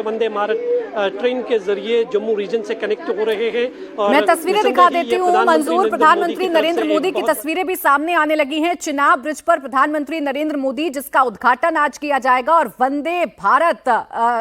Vande Bharat train के जरिए Jammu reason से कनेक्ट हो रहे हैं। और मैं तस्वीरें दिखा देती हूँ मंजूर। प्रधानमंत्री नरेंद्र मोदी की तस्वीरें भी सामने आने लगी हैं। चिनाब ब्रिज पर प्रधानमंत्री नरेंद्र मोदी, जिसका उद्घाटन आज किया जाएगा, और वंदे भारत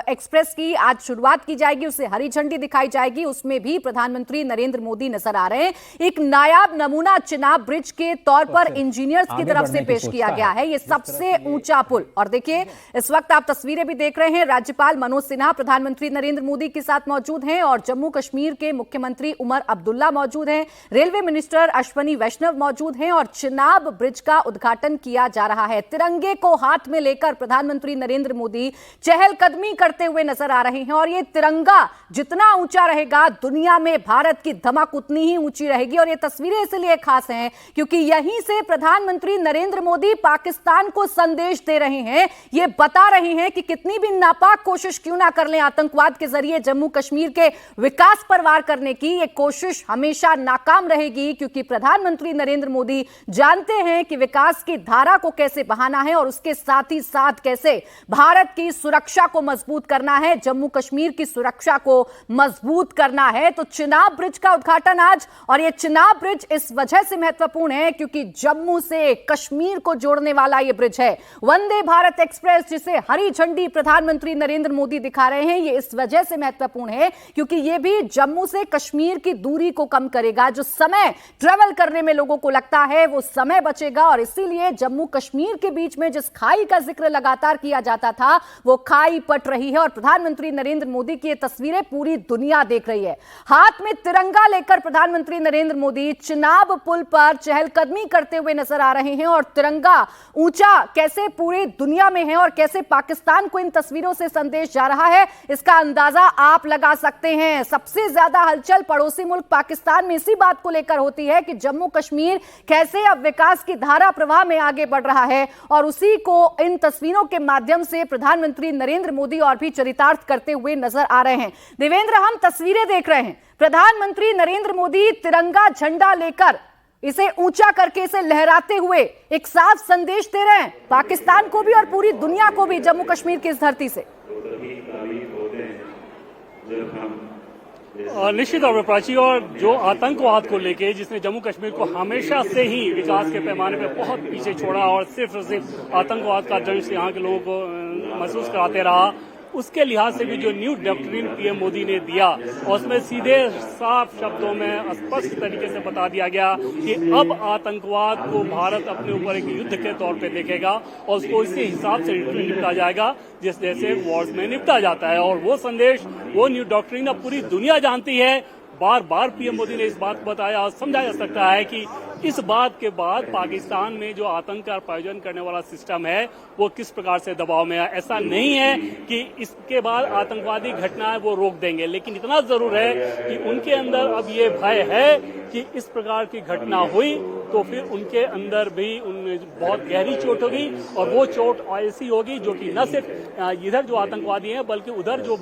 एक्सप्रेस की आज शुरुआत की जाएगी, उसे हरी झंडी दिखाई जाएगी। उसमें भी प्रधानमंत्री नरेंद्र मोदी नजर आ रहे हैं। एक नायाब नमूना चिनाब ब्रिज के तौर पर इंजीनियर्स की तरफ से पेश किया गया है। ये सबसे ऊंचा पुल, और देखिए इस वक्त आप तस्वीरें भी देख रहे हैं। राज्यपाल मनोज सिन्हा प्रधानमंत्री नरेंद्र मोदी के साथ मौजूद हैं और जम्मू कश्मीर के मुख्यमंत्री उमर अब्दुल्ला मौजूद हैं। रेलवे मिनिस्टर अश्वनी वैष्णव मौजूद हैं और चिनाब ब्रिज का उद्घाटन किया जा रहा है। तिरंगे को हाथ में लेकर प्रधानमंत्री नरेंद्र मोदी चहलकदमी करते हुए नजर आ रहे हैं और ये तिरंगा जितना ऊंचा रहेगा, दुनिया में भारत की धमक उतनी ही ऊंची रहेगी। और ये तस्वीरें इसलिए खास हैं क्योंकि यहीं से प्रधानमंत्री नरेंद्र मोदी पाकिस्तान को संदेश दे रहे हैं। ये बता रहे हैं कि कितनी भी नापाक कोशिश क्यों ना कर लें, आतंकवाद के जरिए जम्मू कश्मीर के विकास पर वार करने की, ये कोशिश हमेशा नाकाम रहेगी, क्योंकि प्रधानमंत्री नरेंद्र मोदी जानते हैं कि विकास की धारा को कैसे बहाना है और उसके साथ ही साथ कैसे भारत की सुरक्षा को मजबूत करना है, जम्मू कश्मीर की सुरक्षा को मजबूत करना है। तो चिनाब ब्रिज का उद्घाटन आज, और यह चिनाब ब्रिज इस वजह से महत्वपूर्ण है क्योंकि जम्मू से कश्मीर को जोड़ने वाला यह ब्रिज है। वंदे भारत एक्सप्रेस, जिसे हरी झंडी प्रधानमंत्री नरेंद्र मोदी दिखा रहे हैं, ये इस वजह से महत्वपूर्ण है क्योंकि ये भी जम्मू से कश्मीर की दूरी को कम करेगा। जो समय ट्रेवल करने में लोगों को लगता है वो समय बचेगा और इसीलिए जम्मू कश्मीर के बीच में जिस खाई का जिक्र लगातार किया जाता था वो खाई पट रही है और प्रधानमंत्री नरेंद्र मोदी की ये तस्वीरें पूरी दुनिया देख रही है। हाथ में तिरंगा लेकर प्रधानमंत्री नरेंद्र मोदी चिनाब पुल पर चहलकदमी करते हुए नजर आ रहे हैं और तिरंगा ऊंचा कैसे पूरी दुनिया में है और कैसे पाकिस्तान को इन तस्वीरों से संदेश जा रहा है, इसका अंदाजा आप लगा सकते हैं। सबसे ज्यादा हलचल पड़ोसी मुल्क पाकिस्तान में इसी बात को लेकर होती है कि जम्मू कश्मीर कैसे अब विकास की धारा प्रवाह में आगे बढ़ रहा है और उसी को इन तस्वीरों के माध्यम से प्रधानमंत्री नरेंद्र मोदी और भी चरितार्थ करते हुए नजर आ रहे हैं। देवेंद्र, हम तस्वीरें देख रहे हैं, प्रधानमंत्री नरेंद्र मोदी तिरंगा झंडा लेकर इसे ऊंचा करके इसे लहराते हुए एक साफ संदेश दे रहे हैं पाकिस्तान को भी और पूरी दुनिया को भी, जम्मू कश्मीर की इस धरती से। निश्चित तौर पर प्राची, और जो आतंकवाद को लेके जिसने जम्मू कश्मीर को हमेशा से ही विकास के पैमाने पे बहुत पीछे छोड़ा और सिर्फ आतंकवाद का दंश यहाँ के लोगों को महसूस कराते रहा, उसके लिहाज से भी जो न्यू डॉक्ट्रिन पीएम मोदी ने दिया और उसमें सीधे साफ शब्दों में स्पष्ट तरीके से बता दिया गया कि अब आतंकवाद को भारत अपने ऊपर एक युद्ध के तौर पे देखेगा और उसको इसी हिसाब से निपटा जाएगा जिस जैसे वॉर्स में निपटा जाता है। और वो संदेश, वो न्यू डॉक्ट्रिन अब पूरी दुनिया जानती है। बार बार पीएम मोदी ने इस बात को बताया और समझा जा सकता है कि इस बात के बाद पाकिस्तान में जो आतंक का प्रायोजन करने वाला सिस्टम है वो किस प्रकार से दबाव में है। ऐसा नहीं है कि इसके बाद आतंकवादी घटनाएं वो रोक देंगे, लेकिन इतना जरूर है कि उनके अंदर अब ये भय है कि इस प्रकार की घटना हुई तो फिर उनके अंदर भी उनमें बहुत गहरी चोट होगी और वो चोट ऐसी होगी जो कि न सिर्फ इधर जो आतंकवादी हैं बल्कि उधर जो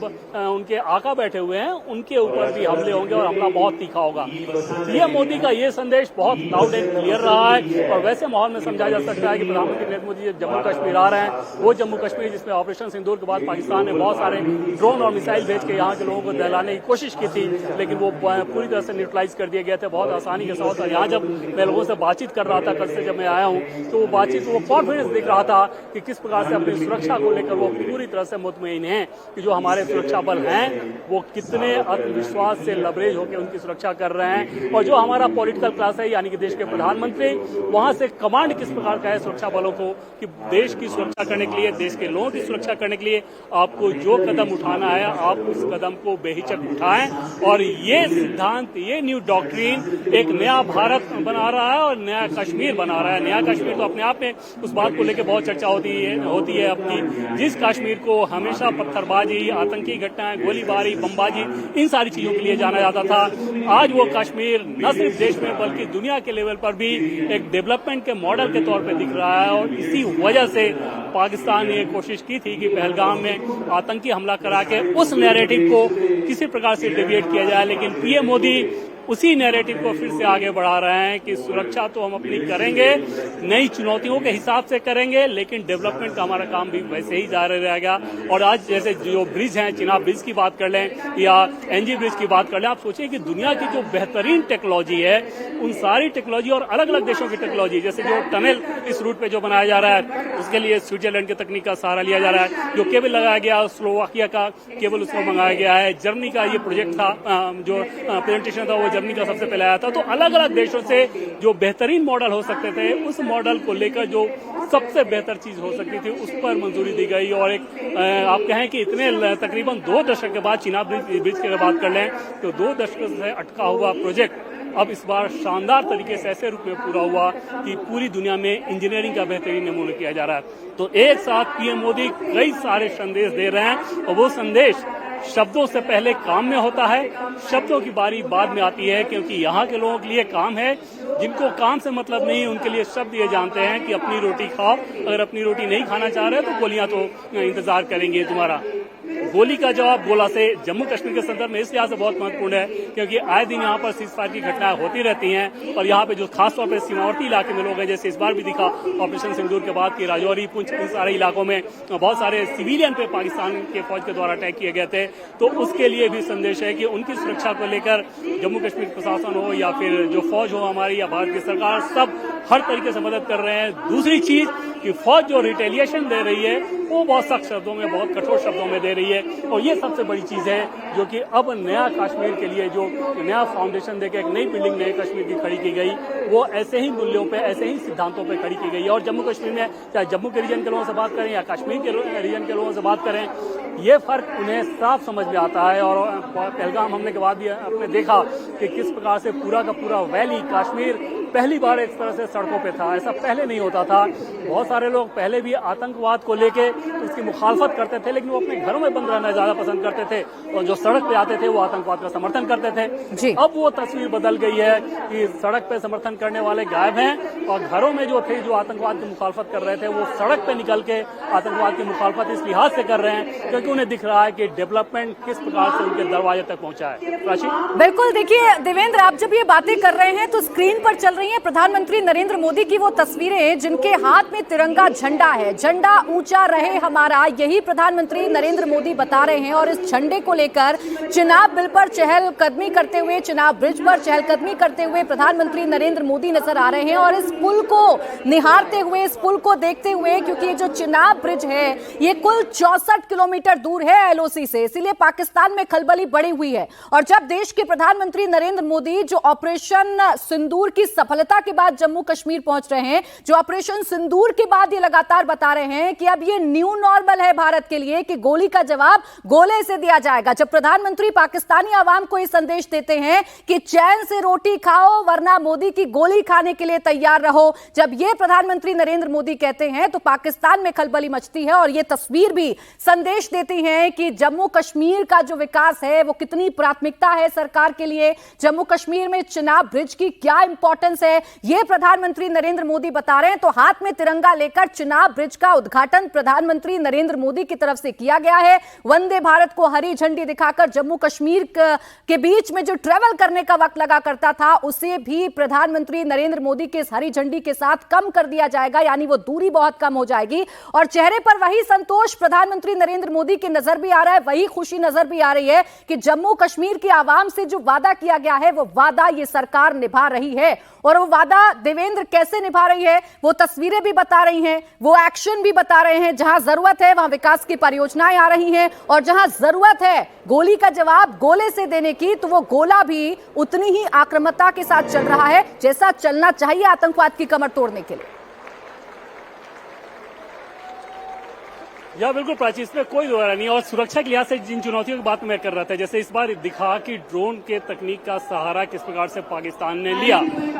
उनके आका बैठे हुए हैं उनके ऊपर भी हमले होंगे और हमला बहुत तीखा होगा। पीएम मोदी का ये संदेश बहुत लाउड एंड क्लियर रहा है और वैसे माहौल में समझा जा सकता है कि प्रधानमंत्री नरेंद्र मोदी जम्मू कश्मीर आ रहे हैं, वो जम्मू कश्मीर जिसमें ऑपरेशन सिंदूर के बाद पाकिस्तान ने बहुत सारे ड्रोन और मिसाइल भेज के यहाँ के लोगों को दहलाने की कोशिश की थी, लेकिन वो पूरी तरह से न्यूट्रलाइज कर दिए गए थे बहुत आसानी के साथ। और यहाँ जब मैं लोगों से बातचीत कर रहा था कल से जब मैं आया हूँ तो वो बातचीत, वो कॉन्फिडेंस दिख रहा था कि किस प्रकार से अपनी सुरक्षा को लेकर वो पूरी तरह से मुतमईन है कि जो हमारे सुरक्षा बल हैं वो कितने आत्मविश्वास से लबरेज होकर उनकी सुरक्षा कर रहे हैं। और जो हमारा पॉलिटिकल क्लास है यानी कि देश के प्रधानमंत्री, वहां से कमांड किस प्रकार का है सुरक्षा बलों को कि देश की सुरक्षा करने के लिए, देश के लोगों की सुरक्षा करने के लिए आपको जो कदम उठाना है आप उस कदम को बेहिचक उठाएं। और ये सिद्धांत, ये न्यू डॉक्ट्रिन एक नया भारत बना रहा है और नया कश्मीर बना रहा है। नया कश्मीर तो अपने आप में उस बात को लेकर बहुत चर्चा होती है अपनी, जिस कश्मीर को हमेशा पत्थरबाजी, आतंकी घटनाएं, गोलीबारी, बमबाजी, इन सारी चीजों के लिए जाना जाता था, आज वो कश्मीर न सिर्फ देश में बल्कि दुनिया के लेवल पर भी एक डेवलपमेंट के मॉडल के तौर पे दिख रहा है। और इसी वजह से पाकिस्तान ने कोशिश की थी कि पहलगाम में आतंकी हमला करा के उस नैरेटिव को किसी प्रकार से डेविएट किया जाए, लेकिन पीएम मोदी उसी नैरेटिव को फिर से आगे बढ़ा रहे हैं कि सुरक्षा तो हम अपनी करेंगे, नई चुनौतियों के हिसाब से करेंगे, लेकिन डेवलपमेंट का हमारा काम भी वैसे ही जारी रहेगा। और आज जैसे जो ब्रिज हैं, चिनाब ब्रिज की बात कर लें या एनजी ब्रिज की बात कर लें, आप सोचिए कि दुनिया की जो बेहतरीन टेक्नोलॉजी है, उन सारी टेक्नोलॉजी और अलग अलग देशों की टेक्नोलॉजी, जैसे जो टनल इस रूट पे जो बनाया जा रहा है उसके लिए स्विट्जरलैंड की तकनीक का सहारा लिया जा रहा है। जो केबल लगाया गया, स्लोवाकिया का केबल उसको मंगाया गया है। जर्मनी का ये प्रोजेक्ट था, जो प्रेजेंटेशन था वो जर्मनी का सबसे पहले आया था। तो अलग अलग देशों से जो बेहतरीन मॉडल हो सकते थे, उस मॉडल को लेकर जो सबसे बेहतर चीज हो सकती थी उस पर मंजूरी दी गई। और एक आप कहें कि इतने तकरीबन 2 दशक के बाद चिनाब ब्रिज की बात कर लें तो 2 दशक से अटका हुआ प्रोजेक्ट अब इस बार शानदार तरीके से ऐसे रूप में पूरा हुआ कि पूरी दुनिया में इंजीनियरिंग का बेहतरीन नमूना किया जा रहा है। तो एक साथ पीएम मोदी कई सारे संदेश दे रहे हैं और वो संदेश शब्दों से पहले काम में होता है, शब्दों की बारी बाद में आती है, क्योंकि यहाँ के लोगों के लिए काम है। जिनको काम से मतलब नहीं, उनके लिए शब्द ये जानते हैं कि अपनी रोटी खाओ, अगर अपनी रोटी नहीं खाना चाह रहे तो गोलियां तो इंतजार करेंगे तुम्हारा। गोली का जवाब गोला से जम्मू कश्मीर के संदर्भ में इस लिहाज से बहुत महत्वपूर्ण है क्योंकि आए दिन यहाँ पर सीजफायर की घटनाएं होती रहती हैं और यहाँ पे जो खासतौर पर सीमावर्ती इलाके में लोग हैं, जैसे इस बार भी दिखा ऑपरेशन सिंदूर के बाद की राजौरी, पुंछ, इन सारे इलाकों में बहुत सारे सिविलियन पे पाकिस्तान के फौज के द्वारा अटैक किए गए थे। तो उसके लिए भी संदेश है कि उनकी सुरक्षा को लेकर जम्मू कश्मीर प्रशासन हो या फिर जो फौज हो हमारी या भारत की सरकार, सब हर तरीके से मदद कर रहे हैं। दूसरी चीज कि फौज जो रिटेलिएशन दे रही है वो बहुत सख्त शब्दों में, बहुत कठोर शब्दों में दे रही है और ये सबसे बड़ी चीज है जो कि अब नया कश्मीर के लिए जो नया फाउंडेशन देकर एक नई बिल्डिंग नए कश्मीर की खड़ी की गई, वो ऐसे ही मूल्यों पे, ऐसे ही सिद्धांतों पे खड़ी की गई। और जम्मू कश्मीर में चाहे जम्मू के रीजन के लोगों से बात करें या कश्मीर के रीजन के लोगों से बात करें, ये फर्क उन्हें साफ समझ में आता है। और पहलगाम हमने के बाद भी आपने देखा कि किस प्रकार से पूरा का पूरा वैली कश्मीर पहली बार इस तरह से सड़कों पे था, ऐसा पहले नहीं होता था। बहुत सारे लोग पहले भी आतंकवाद को लेके उसकी मुखालफत करते थे, लेकिन वो अपने घरों में बंद रहना ज्यादा पसंद करते थे और जो सड़क पे आते थे वो आतंकवाद का समर्थन करते थे। अब वो तस्वीर बदल गई है कि सड़क पे समर्थन करने वाले गायब हैं और घरों में जो थे, जो आतंकवाद की मुखालफत कर रहे थे, वो सड़क पे निकल के आतंकवाद की मुखालफत इस लिहाज से कर रहे हैं क्योंकि उन्हें दिख रहा है कि डेवलपमेंट किस प्रकार से उनके दरवाजे तक पहुंचा है। प्राची, बिल्कुल। देखिए देवेंद्र, आप जब ये बातें कर रहे हैं तो स्क्रीन पर चल रही है प्रधानमंत्री नरेंद्र मोदी की वो तस्वीरें जिनके हाथ में तिरंगा झंडा है। झंडा ऊंचा रहे हमारा, यही प्रधानमंत्री नरेंद्र मोदी बता रहे हैं। और इस झंडे को लेकर चिनाब बिल पर चहलकदमी करते हुए, चिनाब ब्रिज पर चहलकदमी करते हुए प्रधानमंत्री नरेंद्र मोदी नजर आ रहे हैं। और इस पुल को निहारते हुए, इस पुल को देखते हुए, क्योंकि जो चिनाब ब्रिज है ये कुल 64 किलोमीटर दूर है एलओसी से, इसीलिए पाकिस्तान में खलबली बढ़ी हुई है। और जब देश के प्रधानमंत्री नरेंद्र मोदी जो ऑपरेशन सिंदूर की सफलता के बाद जम्मू कश्मीर पहुंच रहे हैं, जो ऑपरेशन सिंदूर के बाद ये लगातार बता रहे हैं कि अब ये न्यू नॉर्मल है भारत के लिए कि गोली का जवाब गोले से दिया जाएगा। जब प्रधानमंत्री पाकिस्तानी आवाम को ये संदेश देते हैं कि चैन से रोटी खाओ वरना मोदी की गोली खाने के लिए तैयार रहो, जब ये प्रधानमंत्री नरेंद्र मोदी कहते हैं तो पाकिस्तान में खलबली मचती है। और ये तस्वीर भी संदेश देती है कि जम्मू कश्मीर का जो विकास है वो कितनी प्राथमिकता है सरकार के लिए, जम्मू कश्मीर में चिनाब ब्रिज की क्या इंपॉर्टेंस है, ये प्रधानमंत्री नरेंद्र मोदी बता रहे हैं। तो हाथ में तिरंगा लेकर चिनाब ब्रिज का उद्घाटन प्रधानमंत्री नरेंद्र मोदी की तरफ से किया गया है। वंदे भारत को हरी झंडी दिखाकर जम्मू कश्मीर के बीच में जो ट्रेवल करने का वक्त लगा करता था उसे भी प्रधानमंत्री नरेंद्र मोदी के इस हरी झंडी के साथ कम कर दिया जाएगा, यानी वो दूरी बहुत कम हो जाएगी। और चेहरे पर वही संतोष प्रधानमंत्री नरेंद्र मोदी की नजर भी आ रहा है, वही खुशी नजर भी आ रही है कि जम्मू कश्मीर की आवाम से जो वादा किया गया है वो वादा ये सरकार निभा रही है। और वो वादा देवेंद्र कैसे निभा रही है वो तस्वीरें भी बता रही हैं, वो एक्शन भी बता रहे हैं। जहां जरूरत है वहां विकास की परियोजनाएं आ रही हैं और जहां जरूरत है गोली का जवाब गोले से देने की, तो वो गोला भी उतनी ही आक्रामकता के साथ चल रहा है जैसा चलना चाहिए आतंकवाद की कमर तोड़ने के लिए। या बिल्कुल प्राची, इसमें कोई दोहरा नहीं। और सुरक्षा के लिहाज से जिन चुनौतियों की बात मैं कर रहा था, जैसे इस बार दिखा कि ड्रोन के तकनीक का सहारा किस प्रकार से पाकिस्तान ने लिया,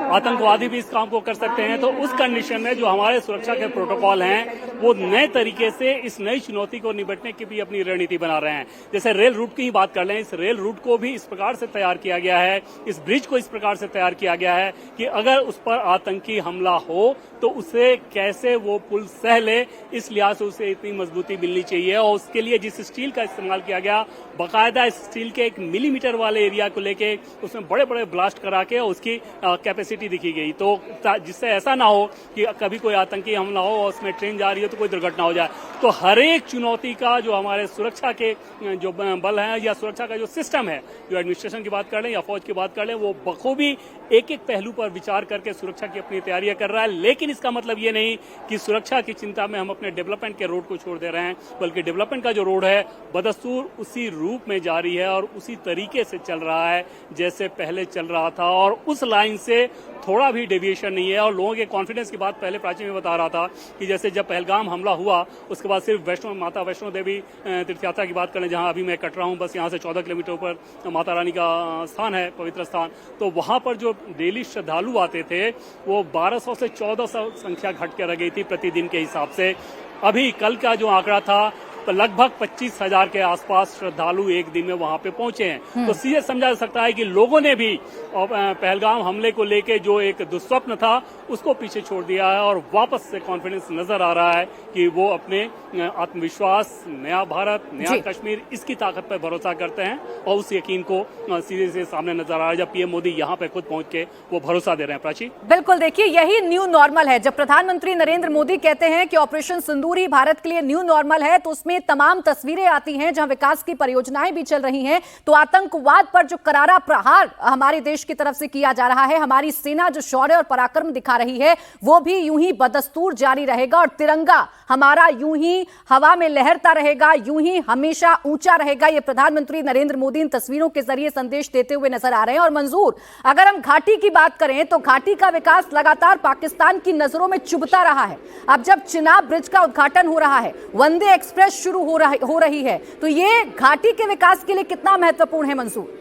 आतंकवादी भी इस काम को कर सकते हैं। तो उस कंडीशन में जो हमारे सुरक्षा के प्रोटोकॉल हैं वो नए तरीके से इस नई चुनौती को निपटने की भी अपनी रणनीति बना रहे हैं। जैसे रेल रूट की ही बात कर लें, इस रेल रूट को भी इस प्रकार से तैयार किया गया है, इस ब्रिज को इस प्रकार से तैयार किया गया है कि अगर उस पर आतंकी हमला हो तो उसे कैसे वो पुल सह ले, इस लिहाज से उसे इतनी मजबूती मजबूती मिलनी चाहिए और उसके लिए जिस स्टील का इस्तेमाल किया गया, बाकायदा स्टील के 1 मिलीमीटर वाले एरिया को लेके उसमें बड़े बड़े ब्लास्ट करा के उसकी कैपेसिटी दिखी गई, तो जिससे ऐसा ना हो कि कभी कोई आतंकी हमला हो और उसमें ट्रेन जा रही है तो कोई दुर्घटना हो जाए। तो हर एक चुनौती का जो हमारे सुरक्षा के जो बल हैं या सुरक्षा का जो सिस्टम है, जो एडमिनिस्ट्रेशन की बात कर लें या फौज की बात कर लें, वो बखूबी एक एक पहलू पर विचार करके सुरक्षा की अपनी तैयारियां कर रहा है। लेकिन इसका मतलब ये नहीं कि सुरक्षा की चिंता में हम अपने डेवलपमेंट के रोड को छोड़ दे रहे हैं, बल्कि डेवलपमेंट का जो रोड है बदस्तूर उसी रूप में जारी है और उसी तरीके से चल रहा है जैसे पहले चल रहा था, और उस लाइन से थोड़ा भी डेविएशन नहीं है। और लोगों के कॉन्फिडेंस की बात पहले प्राची में बता रहा था कि जैसे जब पहलगाम हमला हुआ उसके बाद सिर्फ माता वैष्णो देवी तीर्थ यात्रा की बात करें, जहां अभी मैं कट रहा हूं, बस यहां से 14 किलोमीटर ऊपर माता रानी का स्थान है, पवित्र स्थान, तो वहां पर जो डेली श्रद्धालु आते थे वो 1200 से 1400 संख्या घट के रह गई थी प्रतिदिन के हिसाब से। अभी कल का जो आंकड़ा था लगभग 25,000 के आसपास श्रद्धालु एक दिन में वहां पे पहुंचे हैं। तो सीधे समझा जा सकता है कि लोगों ने भी पहलगाम हमले को लेके जो एक दुस्वप्न था उसको पीछे छोड़ दिया है और वापस से कॉन्फिडेंस नजर आ रहा है कि वो अपने आत्मविश्वास, नया भारत, नया कश्मीर, इसकी ताकत पर भरोसा करते हैं और उस यकीन को सीधे से सामने नजर आ रहा है जब पीएम मोदी यहाँ पे खुद पहुंच के वो भरोसा दे रहे हैं। प्राची, बिल्कुल, देखिए यही न्यू नॉर्मल है। जब प्रधानमंत्री नरेंद्र मोदी कहते हैं कि ऑपरेशन सिंदूर ही भारत के लिए न्यू नॉर्मल है, तो उसमें तमाम तस्वीरें आती हैं जहां विकास की परियोजनाएं भी चल रही हैं, तो आतंकवाद पर जो करारा प्रहार हमारे देश की तरफ से किया जा रहा है, हमारी सेना जो शौर्य और पराक्रम दिखा रही है, वो भी यूं ही बदस्तूर जारी रहेगा और तिरंगा हमारा यूं ही हवा में लहरता रहेगा, यूं ही हमेशा ऊंचा रहेगा। ये प्रधानमंत्री नरेंद्र मोदी इन तस्वीरों के जरिए संदेश देते हुए नजर आ रहे हैं। और मंजूर, अगर हम घाटी की बात करें तो घाटी का विकास लगातार पाकिस्तान की नजरों में चुभता रहा है। अब जब चिनाब ब्रिज का उद्घाटन हो रहा है, वंदे एक्सप्रेस शुरू हो रही है, तो ये घाटी के विकास के लिए कितना महत्वपूर्ण है मंसूर?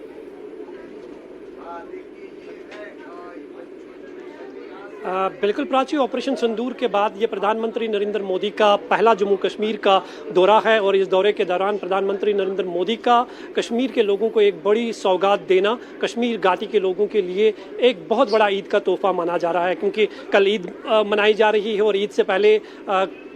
बिल्कुल प्राची, ऑपरेशन सिंदूर के बाद ये प्रधानमंत्री नरेंद्र मोदी का पहला जम्मू कश्मीर का दौरा है और इस दौरे के दौरान प्रधानमंत्री नरेंद्र मोदी का कश्मीर के लोगों को एक बड़ी सौगात देना कश्मीर घाटी के लोगों के लिए एक बहुत बड़ा ईद का तोहफा माना जा रहा है, क्योंकि कल ईद मनाई जा रही है और ईद से पहले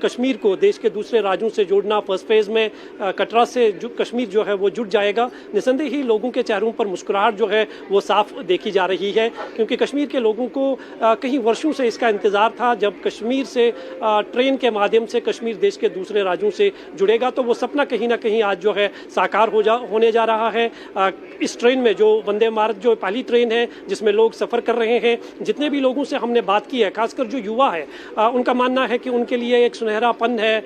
कश्मीर को देश के दूसरे राज्यों से जोड़ना, फर्स्ट फेज में कटरा से कश्मीर जो है वो जुड़ जाएगा। निसंदेह ही लोगों के चेहरों पर मुस्कुराहट जो है वो साफ देखी जा रही है, क्योंकि कश्मीर के लोगों को कई वर्षों से इसका इंतजार था। जब कश्मीर से ट्रेन के माध्यम से कश्मीर देश के दूसरे राज्यों से जुड़ेगा तो वो सपना कहीं ना कहीं आज जो है साकार होने जा रहा है। इस ट्रेन में जो वंदे भारत जो पहली ट्रेन है जिसमें लोग सफ़र कर रहे हैं, जितने भी लोगों से हमने बात की है, खासकर जो युवा है, उनका मानना है कि उनके लिए एक सुनहरापन है,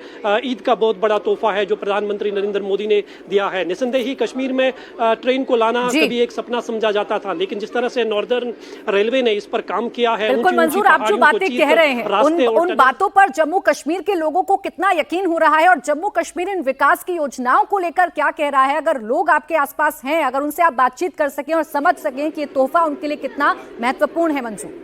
ईद का बहुत बड़ा तोहफा है जो प्रधानमंत्री नरेंद्र मोदी ने दिया है। निसंदेह ही कश्मीर में ट्रेन को लाना कभी एक सपना समझा जाता था, लेकिन जिस तरह से नॉर्दर्न रेलवे ने इस पर काम किया है, बिल्कुल मंजूर, आप जो बातें कह रहे हैं उन बातों पर जम्मू कश्मीर के लोगों को कितना यकीन हो रहा है और जम्मू कश्मीर इन विकास की योजनाओं को लेकर क्या कह रहा है? अगर लोग आपके आसपास हैं, अगर उनसे आप बातचीत कर सकें और समझ सकें कि ये तोहफा उनके लिए कितना महत्वपूर्ण है मंजूर।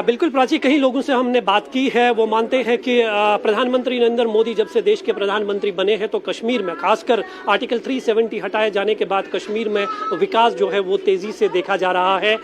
बिल्कुल प्राची, कई लोगों से हमने बात की है, वो मानते हैं कि प्रधानमंत्री नरेंद्र मोदी जब से देश के प्रधानमंत्री बने हैं तो कश्मीर में खासकर आर्टिकल 370 हटाए जाने के बाद कश्मीर में विकास जो है वो तेज़ी से देखा जा रहा है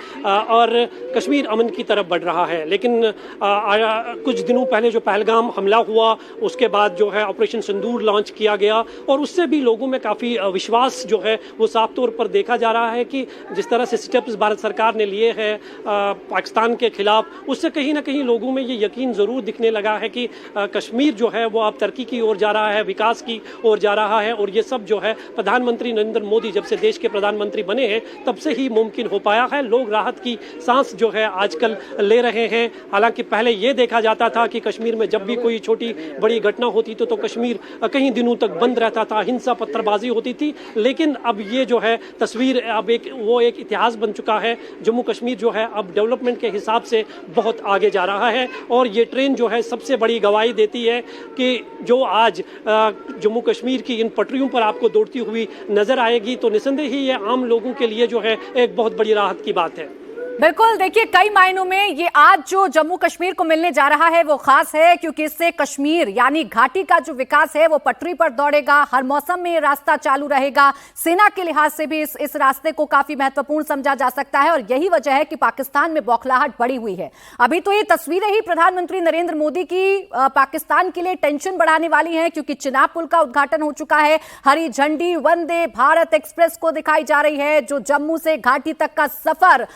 और कश्मीर अमन की तरफ बढ़ रहा है। लेकिन कुछ दिनों पहले जो पहलगाम हमला हुआ उसके बाद जो है ऑपरेशन सिंदूर लॉन्च किया गया और उससे भी लोगों में काफ़ी विश्वास जो है वो साफ तौर पर देखा जा रहा है कि जिस तरह से स्टेप्स भारत सरकार ने लिए हैं पाकिस्तान के खिलाफ, उससे कहीं ना कहीं लोगों में ये यकीन जरूर दिखने लगा है कि कश्मीर जो है वो अब तरक्की की ओर जा रहा है, विकास की ओर जा रहा है और ये सब जो है प्रधानमंत्री नरेंद्र मोदी जब से देश के प्रधानमंत्री बने हैं तब से ही मुमकिन हो पाया है। लोग राहत की सांस जो है आजकल ले रहे हैं। हालांकि पहले ये देखा जाता था कि कश्मीर में जब भी कोई छोटी बड़ी घटना होती तो कश्मीर कई दिनों तक बंद रहता था, हिंसा पत्थरबाजी होती थी, लेकिन अब ये जो है तस्वीर अब एक इतिहास बन चुका है। जम्मू कश्मीर जो है अब डेवलपमेंट के हिसाब से बहुत आगे जा रहा है और ये ट्रेन जो है सबसे बड़ी गवाही देती है कि जो आज जम्मू कश्मीर की इन पटरियों पर आपको दौड़ती हुई नजर आएगी तो निसंदेह ही ये आम लोगों के लिए जो है एक बहुत बड़ी राहत की बात है। बिल्कुल, देखिए कई मायनों में ये आज जो जम्मू कश्मीर को मिलने जा रहा है वो खास है, क्योंकि इससे कश्मीर यानी घाटी का जो विकास है वो पटरी पर दौड़ेगा। हर मौसम में ये रास्ता चालू रहेगा। सेना के लिहाज से भी इस रास्ते को काफी महत्वपूर्ण समझा जा सकता है और यही वजह है कि पाकिस्तान में बौखलाहट बढ़ी हुई है। अभी तो ये तस्वीरें ही प्रधानमंत्री नरेंद्र मोदी की पाकिस्तान के लिए टेंशन बढ़ाने वाली हैं, क्योंकि चिनाब पुल का उद्घाटन हो चुका है। हरी झंडी वंदे भारत एक्सप्रेस को दिखाई जा रही है, जो जम्मू से घाटी तक का सफर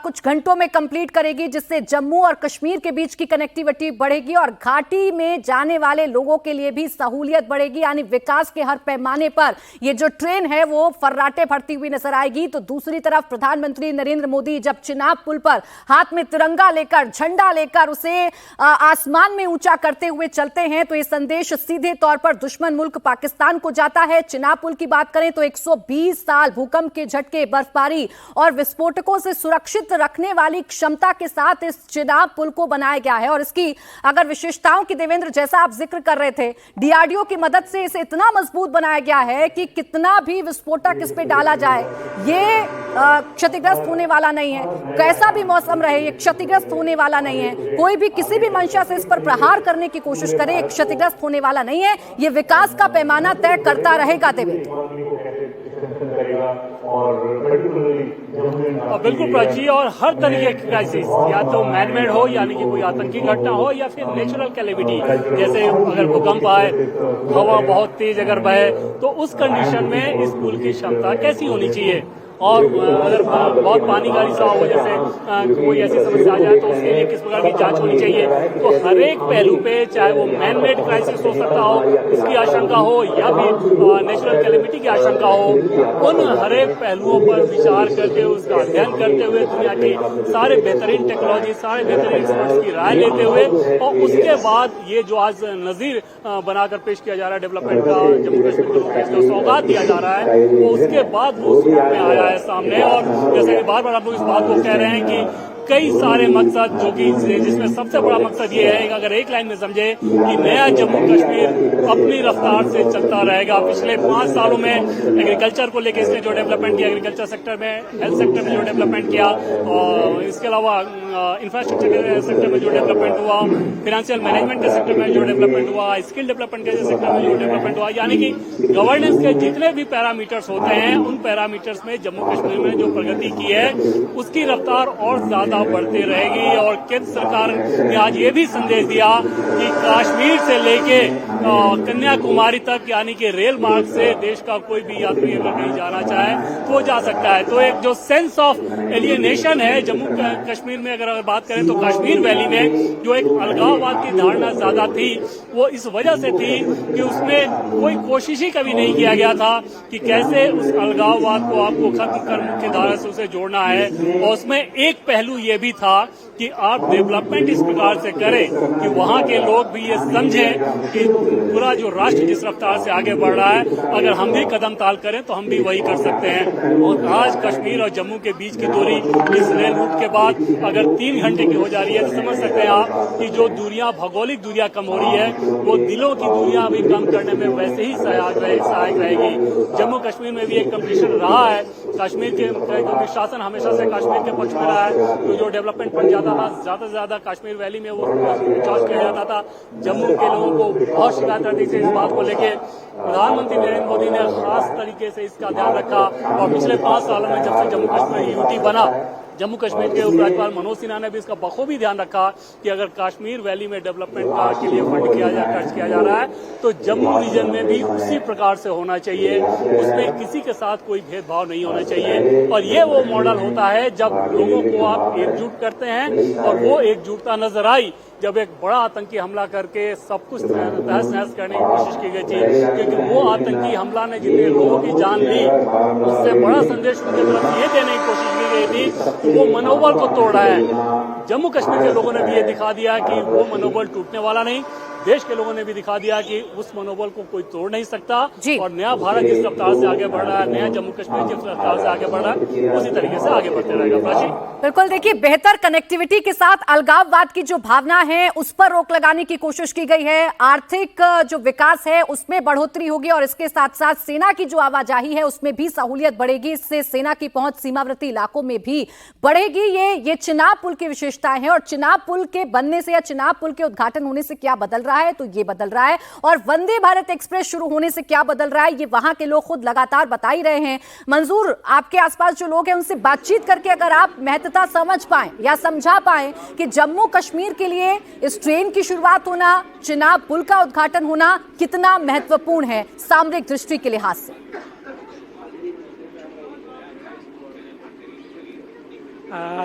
कुछ घंटों में कंप्लीट करेगी, जिससे जम्मू और कश्मीर के बीच की कनेक्टिविटी बढ़ेगी और घाटी में जाने वाले लोगों के लिए भी सहूलियत बढ़ेगी। यानी विकास के हर पैमाने पर ये जो ट्रेन है वो फर्राटे भरती हुई नजर आएगी। तो दूसरी तरफ प्रधानमंत्री नरेंद्र मोदी जब चिनाब पुल पर हाथ में तिरंगा लेकर, झंडा लेकर उसे आसमान में ऊंचा करते हुए चलते हैं, तो ये संदेश सीधे तौर पर दुश्मन मुल्क पाकिस्तान को जाता है। चिनाब पुल की बात करें तो 120 साल भूकंप के झटके, बर्फबारी और विस्फोटकों से सुरक्षित रखने वाली क्षमता के साथ इस चिनाब पुल को बनाया गया है। और इसकी अगर विशेषताओं की, देवेंद्र, जैसा आप जिक्र कर रहे थे, डीआरडीओ की मदद से इसे इतना मजबूत बनाया गया है कि कितना भी विस्फोटक इस पे डाला जाए ये क्षतिग्रस्त होने वाला नहीं है। कैसा भी मौसम रहे ये क्षतिग्रस्त होने वाला नहीं है। कोई भी किसी भी मंशा से इस पर प्रहार करने की कोशिश करे, क्षतिग्रस्त होने वाला नहीं है। ये विकास का पैमाना तय करता रहेगा। देवेंद्र, बिल्कुल प्राची, और हर तरीके की क्राइसिस, या तो मैनमेड हो यानी कि कोई आतंकी घटना हो, या फिर नेचुरल कैलेमिटी, जैसे अगर भूकंप आए, हवा बहुत तेज अगर बहे, तो उस कंडीशन में इस पुल की क्षमता कैसी होनी चाहिए। और अगर बहुत पानी का रिसाव हो, जैसे कोई ऐसी समस्या आ जाए, तो उसके लिए किस प्रकार की जांच होनी चाहिए। तो हर एक पहलू पे, चाहे वो मैन मेड क्राइसिस हो सकता हो, इसकी आशंका हो, या फिर नेचुरल कैलेमिटी की आशंका हो, उन हर एक पहलुओं पर विचार करते हुए, उसका अध्ययन करते हुए, दुनिया की सारे बेहतरीन टेक्नोलॉजी, सारे बेहतरीन एक्सपर्ट्स की राय लेते हुए, और उसके बाद ये जो आज नजीर बनाकर पेश किया जा रहा है डेवलपमेंट का, जम्मू कश्मीर को जो सौगात दिया जा रहा है, वो उसके बाद वो उस रूप में आया है सामने। और जैसे बार बार आप लोग इस बात को कह रहे हैं कि कई सारे मकसद, जो कि जिसमें सबसे बड़ा मकसद ये है, अगर एक लाइन में समझे, कि नया जम्मू कश्मीर अपनी रफ्तार से चलता रहेगा। पिछले 5 सालों में एग्रीकल्चर को लेकर इसने जो डेवलपमेंट किया, एग्रीकल्चर सेक्टर में, हेल्थ सेक्टर में जो डेवलपमेंट किया, और इसके अलावा इंफ्रास्ट्रक्चर के सेक्टर में जो डेवलपमेंट हुआ, फाइनेंशियल मैनेजमेंट के सेक्टर में जो डेवलपमेंट हुआ, स्किल डेवलपमेंट के सेक्टर में जो डेवलपमेंट हुआ, यानी कि गवर्नेंस के जितने भी पैरामीटर्स होते हैं, उन पैरामीटर्स में जम्मू कश्मीर में जो प्रगति की है, उसकी रफ्तार और ज्यादा बढ़ती रहेगी। और केंद्र सरकार ने आज ये भी संदेश दिया कि कश्मीर से लेके कन्याकुमारी तक, यानी कि रेल मार्ग से देश का कोई भी यात्री अगर कहीं जाना चाहे तो जा सकता है। तो एक जो सेंस ऑफ एलियनेशन है जम्मू कश्मीर में, अगर बात करें तो कश्मीर वैली में जो एक अलगाववाद की धारणा ज्यादा थी, वो इस वजह से थी कि उसमें कोई कोशिश ही कभी नहीं किया गया था कि कैसे उस अलगाववाद को आपको खत्म कर मुख्य धारा से उसे जोड़ना है। और उसमें एक पहलू ये भी था कि आप डेवलपमेंट इस प्रकार से करें कि वहां के लोग भी ये समझें कि पूरा जो राष्ट्र जिस रफ्तार से आगे बढ़ रहा है, अगर हम भी कदम ताल करें तो हम भी वही कर सकते हैं। और आज कश्मीर और जम्मू के बीच की दूरी इस रेल रूट के बाद अगर 3 घंटे की हो जा रही है, तो समझ सकते हैं आप कि जो दूरियां, भौगोलिक दूरियां कम हो रही है, वो दिलों की दूरियां भी कम करने में वैसे ही सहायक रहेगी। जम्मू कश्मीर में भी एक कंपटीशन रहा है कश्मीर के, क्योंकि शासन हमेशा से कश्मीर के पक्ष में रहा है, तो जो डेवलपमेंट बन जाता था, ज्यादा से ज्यादा कश्मीर वैली में वो इंचार्ज किया जाता था। जम्मू के लोगों को बहुत शिकायत आती थी इस बात को लेके। प्रधानमंत्री नरेंद्र मोदी ने खास तरीके से इसका ध्यान रखा, और पिछले 5 सालों में जब से जम्मू कश्मीर यूटी बना, जम्मू कश्मीर के उपराज्यपाल मनोज सिन्हा ने भी इसका बखूबी ध्यान रखा कि अगर कश्मीर वैली में डेवलपमेंट के लिए फंड खर्च किया जा रहा है, तो जम्मू रीजन में भी उसी प्रकार से होना चाहिए, उसमें किसी के साथ कोई भेदभाव नहीं होना चाहिए। और ये वो मॉडल होता है जब लोगों को आप एकजुट करते हैं, और वो एकजुटता नजर आई जब एक बड़ा आतंकी हमला करके सब कुछ तहस नहस करने की कोशिश की गई थी, क्योंकि वो आतंकी हमला ने जितने लोगों की जान ली, उससे बड़ा संदेश उनकी तरफ ये देने की कोशिश की गई थी कि वो मनोबल को तोड़ रहा है। जम्मू कश्मीर के लोगों ने भी ये दिखा दिया कि वो मनोबल टूटने वाला नहीं, देश के लोगों ने भी दिखा दिया कि उस मनोबल को कोई तोड़ नहीं सकता जी। और नया भारत जिस रफ्तार से आगे बढ़ रहा है, नया जम्मू कश्मीर जिस रफ्तार से आगे बढ़ रहा है, उसी तरीके से आगे बढ़ते रहेगा। प्राची, बिल्कुल, देखिए, बेहतर कनेक्टिविटी के साथ अलगाववाद की जो भावना है उस पर रोक लगाने की कोशिश की गई है। आर्थिक जो विकास है उसमें बढ़ोतरी होगी और इसके साथ साथ सेना की जो आवाजाही है उसमें भी सहूलियत बढ़ेगी। इससे सेना की पहुंच सीमावर्ती इलाकों में भी बढ़ेगी। ये चिनाब पुल की विशेषताएं हैं और चिनाब पुल के बनने से या चिनाब पुल के उद्घाटन होने से क्या बदल रहा है, तो ये बदल रहा है। और वंदे भारत एक्सप्रेस शुरू होने से क्या बदल रहा है, ये वहां के लोग खुद लगातार बता ही रहे हैं। मंजूर, आपके आसपास जो लोग हैं उनसे बातचीत करके अगर आप महत्वता समझ पाए या समझा पाए कि जम्मू कश्मीर के लिए इस ट्रेन की शुरुआत होना, चिनाब पुल का उद्घाटन होना कितना महत्वपूर्ण है सामरिक दृष्टि के लिहाज से।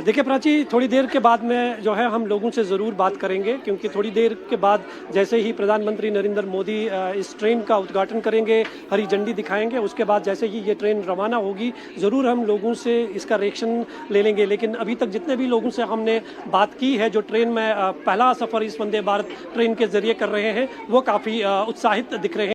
देखिए प्राची, थोड़ी देर के बाद में जो है हम लोगों से ज़रूर बात करेंगे, क्योंकि थोड़ी देर के बाद जैसे ही प्रधानमंत्री नरेंद्र मोदी इस ट्रेन का उद्घाटन करेंगे, हरी झंडी दिखाएंगे, उसके बाद जैसे ही ये ट्रेन रवाना होगी ज़रूर हम लोगों से इसका रिएक्शन ले लेंगे। लेकिन अभी तक जितने भी लोगों से हमने बात की है, जो ट्रेन में पहला सफ़र इस वंदे भारत ट्रेन के ज़रिए कर रहे हैं, वो काफ़ी उत्साहित दिख रहे हैं।